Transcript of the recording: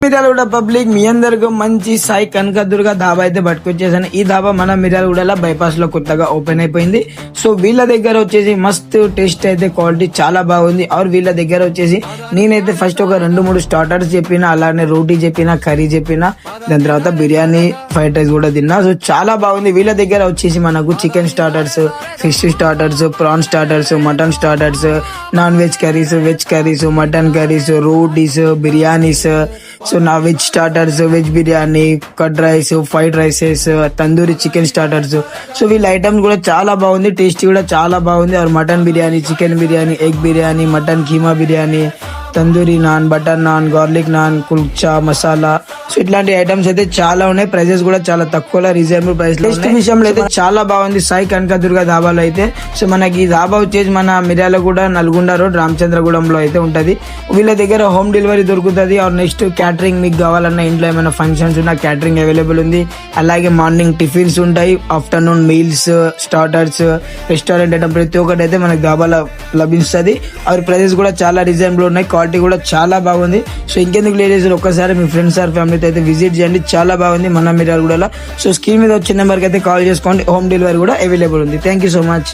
Miryalaguda public మీ అందరికి మంచి సాయి కనకదుర్గ ధాబా అయితే పట్టుకొచ్చేసాను. ఈ ధాబా మన మిర్యాలగూడలో బైపాస్ లో కొత్తగా ఓపెన్ అయిపోయింది. సో వీళ్ళ దగ్గర వచ్చేసి మస్తు టేస్ట్ అయితే క్వాలిటీ చాలా బాగుంది. ఆర్ వీళ్ళ దగ్గర వచ్చేసి నేనైతే ఫస్ట్ ఒక 2-3 స్టార్టర్స్ చెప్పిన, అలానే రోటీ చెప్పిన, కర్రీ చెప్పిన, దాని తర్వాత బిర్యానీ, ఫ్రైడ్ రైస్ కూడా తిన్నా. సో చాలా బాగుంది. వీళ్ళ దగ్గర వచ్చేసి మనకు chicken starters, fish starters, prawn starters, mutton starters, non veg curries, veg curries, mutton curries, rotis, biryanis, so నా veg starters, veg biryani, curd rice, fried rices, tandoori chicken starters. So వీళ్ళ ఐటమ్స్ కూడా చాలా బాగుంది, టేస్టీ కూడా చాలా బాగుంది. और mutton biryani, chicken biryani, egg biryani, mutton keema biryani, tandoori naan, butter naan, garlic naan, kulcha masala, so ఇట్లాంటి ఐటమ్స్ అయితే చాలా ఉన్నాయి. ప్రైజెస్ కూడా చాలా తక్కువ, రీజనబుల్ ప్రైస్ లో. టేస్ట్ విషయంలో అయితే చాలా బాగుంది సాయి కనకదుర్గ ధాబాలో అయితే. సో మనకి ఈ ధాబా వచ్చేసి మన మిర్యాలగూడ, నల్గొండ రోడ్, రామచంద్రగూడెంలో అయితే ఉంటది. వీళ్ళ దగ్గర హోమ్ డెలివరీ దొరుకుతుంది. ఆర్ నెక్స్ట్ క్యాటరింగ్ మీకు కావాలన్నా, ఇంట్లో ఏమైనా ఫంక్షన్స్ ఉన్నా క్యాటరింగ్ అవైలబుల్ ఉంది. అలాగే మార్నింగ్ టిఫిన్స్ ఉంటాయి, afternoon meals, starters, restaurant item ప్రతి ఒక్కటి అయితే మనకి ధాబాలో లభిస్తుంది. ఆర్ ప్రైజెస్ కూడా చాలా రీజనబుల్ ఉన్నాయి, క్వాలిటీ కూడా చాలా బాగుంది. సో ఇంకెందుకు లేడీస్ ఒక్కసారి మీ ఫ్రెండ్స్ ఆర్ ఫ్యామిలీతో అయితే విజిట్ చేయండి, చాలా బాగుంది మన మిర్యాలగూడలో. సో స్క్రీన్ మీద వచ్చిన నెంబర్కి అయితే కాల్ చేసుకోండి, హోమ్ డెలివరీ కూడా అవైలబుల్ ఉంది. Thank you so much.